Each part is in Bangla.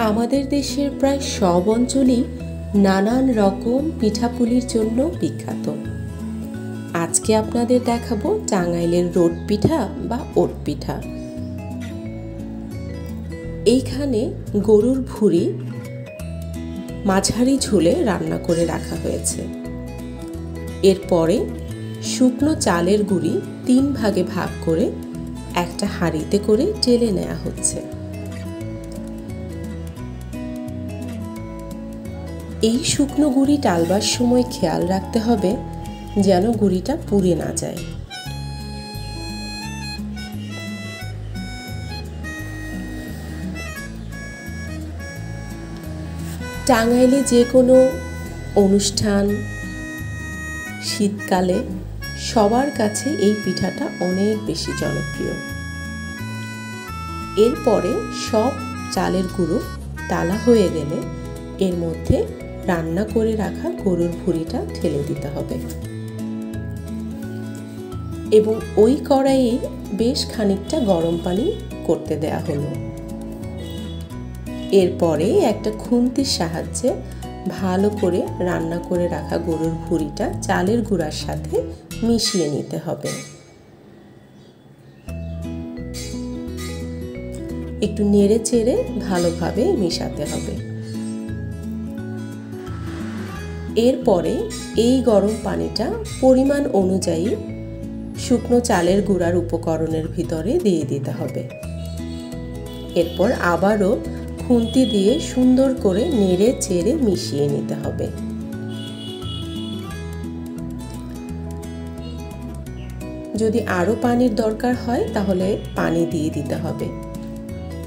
আমাদের দেশের প্রায় সব অঞ্চলই নানান রকম পিঠাপুলির জন্য বিখ্যাত। আজকে আপনাদের দেখাবো টাঙ্গাইলের রোড পিঠা বা ওট পিঠা। এইখানে গরুর ভুঁড়ি মাঝারি ঝোলে রান্না করে রাখা হয়েছে। এরপরে শুকনো চালের গুঁড়ি 3 ভাগে ভাগ করে একটা হাঁড়িতে করে ঢেলে নেওয়া হচ্ছে। এই শুকনো গুঁড়ি টালবার সময় খেয়াল রাখতে হবে যেন গুঁড়িটা পুড়ে না যায়। টাঙ্গাইলে যে কোনো অনুষ্ঠান, শীতকালে সবার কাছে এই পিঠাটা অনেক বেশি জনপ্রিয়। এরপরে সব চালের গুঁড়ো টালা হয়ে গেলে এর মধ্যে রান্না করে রাখা গরুর ভুঁড়িটা ঢেলে দিতে হবে এবং ওই কড়াইয়ে বেশ খানিকটা গরম পানি করতে দেয়া হলো। এরপরে একটা খুন্তির সাহায্যে ভালো করে রান্না করে রাখা গরুর ভুঁড়িটা চালের গুঁড়ার সাথে মিশিয়ে নিতে হবে। একটু নেড়ে চেড়ে ভালোভাবে মিশাতে হবে। এরপরে এই গরম পানিটা পরিমাণ অনুযায়ী শুকনো চালের গুঁড়ার উপকরণের ভিতরে দিয়ে দিতে হবে। এরপর আবারও খুন্তি দিয়ে সুন্দর করে নেড়ে চেড়ে মিশিয়ে নিতে হবে। যদি আরও পানির দরকার হয় তাহলে পানি দিয়ে দিতে হবে।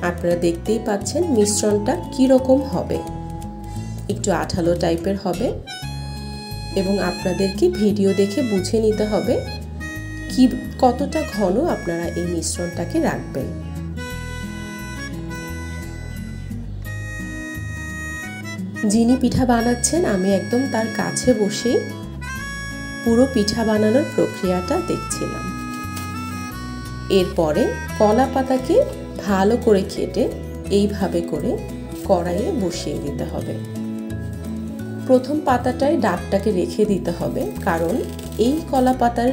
আপনারা দেখতেই পাচ্ছেন মিশ্রণটা কীরকম হবে, একটু আঠালো টাইপের হবে এবং আপনাদেরকে ভিডিও দেখে বুঝে নিতে হবে কতটা ঘন আপনারা এই মিশ্রণটাকে রাখবেন। যিনি পিঠা বানাচ্ছেন আমি একদম তার কাছে বসে পুরো পিঠা বানানোর প্রক্রিয়াটা দেখছিলাম। এরপরে কলা পাতাকে ভালো করে কেটে এইভাবে করে কড়াইয়ে বসিয়ে দিতে হবে। প্রথম পাতাটায় ডাবটাকে রেখে দিতে হবে, কারণ এই কলা পাতার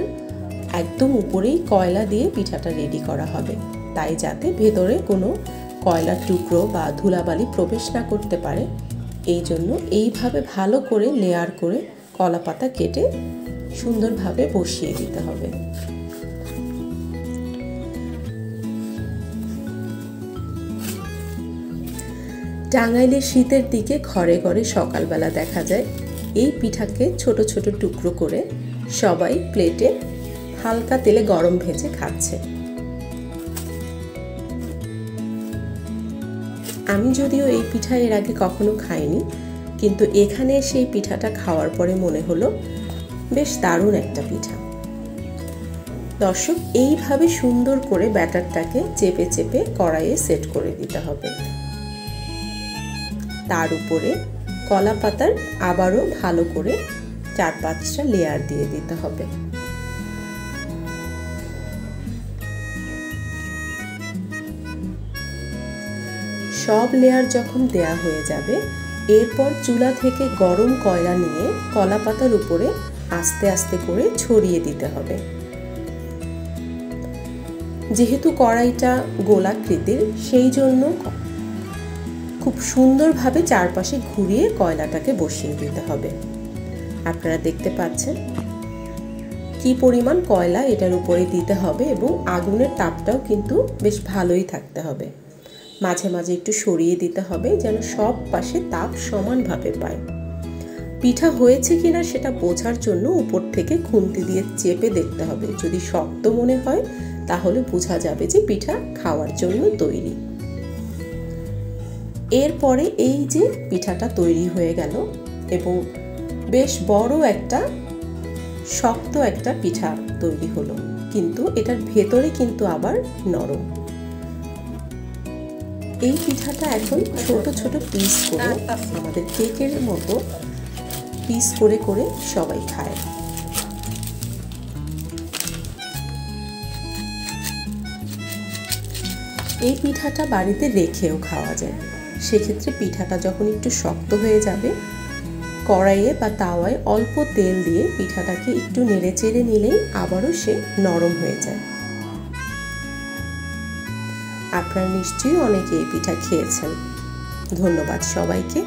একদম উপরেই কয়লা দিয়ে পিঠাটা রেডি করা হবে, তাই যাতে ভেতরে কোনো কয়লার টুকরো বা ধুলাবালি প্রবেশ না করতে পারে। এই জন্য এইভাবে ভালো করে লেয়ার করে কলা পাতা কেটে সুন্দরভাবে বসিয়ে দিতে হবে। টাঙ্গাইলের শীতের দিকে ঘরে ঘরে সকালবেলা দেখা যায় এই পিঠাকে ছোট ছোট টুকরো করে সবাই প্লেটে হালকা তেলে গরম ভেজে খাচ্ছে। আমি যদিও এই পিঠা এর আগে কখনো খাইনি, কিন্তু এখানে সেই পিঠাটা খাওয়ার পরে মনে হলো বেশ দারুণ একটা পিঠা। দর্শক, এইভাবে সুন্দর করে ব্যাটারটাকে চেপে চেপে কড়াইয়ে সেট করে দিতে হবে। তার উপরে কলা পাতার আবারও ভালো করে 4-5টা লেয়ার দিয়ে দিতে হবে। সব লেয়ার যখন দেয়া হয়ে যাবে, এরপর চুলা থেকে গরম কয়লা নিয়ে কলা পাতার উপরে আস্তে আস্তে করে ছড়িয়ে দিতে হবে। যেহেতু কড়াইটা গোলাকৃতির, সেই জন্য খুব সুন্দরভাবে চারপাশে ঘুরিয়ে কয়লাটাকে বসিয়ে দিতে হবে। আপনারা দেখতে পাচ্ছেন কি পরিমাণ কয়লা এটার উপরে দিতে হবে এবং আগুনের তাপটাও কিন্তু বেশ ভালোই থাকতে হবে। মাঝে মাঝে একটু সরিয়ে দিতে হবে যেন সব পাশে তাপ সমানভাবে পায়। পিঠা হয়েছে কিনা সেটা বোঝার জন্য উপর থেকে খুন্তি দিয়ে চেপে দেখতে হবে। যদি শক্ত মনে হয় তাহলে বোঝা যাবে যে পিঠা খাওয়ার জন্য তৈরি। এরপরে এই যে পিঠাটা তৈরি হয়ে গেল এবং বেশ বড় একটা শক্ত একটা পিঠা তৈরি হলো, কিন্তু এটার ভেতরে কিন্তু আবার নরম। এই পিঠাটা এখন ছোট ছোট পিস করে আমাদের কেকের মতো পিস করে করে সবাই খায়। এই পিঠাটা বাড়িতে রেখেও খাওয়া যায়। সেক্ষেত্রে পিঠাটা যখন একটু শক্ত হয়ে যাবে, কড়াইয়ে বা তাওয়ায় অল্প তেল দিয়ে পিঠাটাকে একটু নেড়ে চেড়ে নিলেই আবারও সে নরম হয়ে যায়। আপনারা নিশ্চয়ই অনেকে এই পিঠা খেয়েছেন। ধন্যবাদ সবাইকে।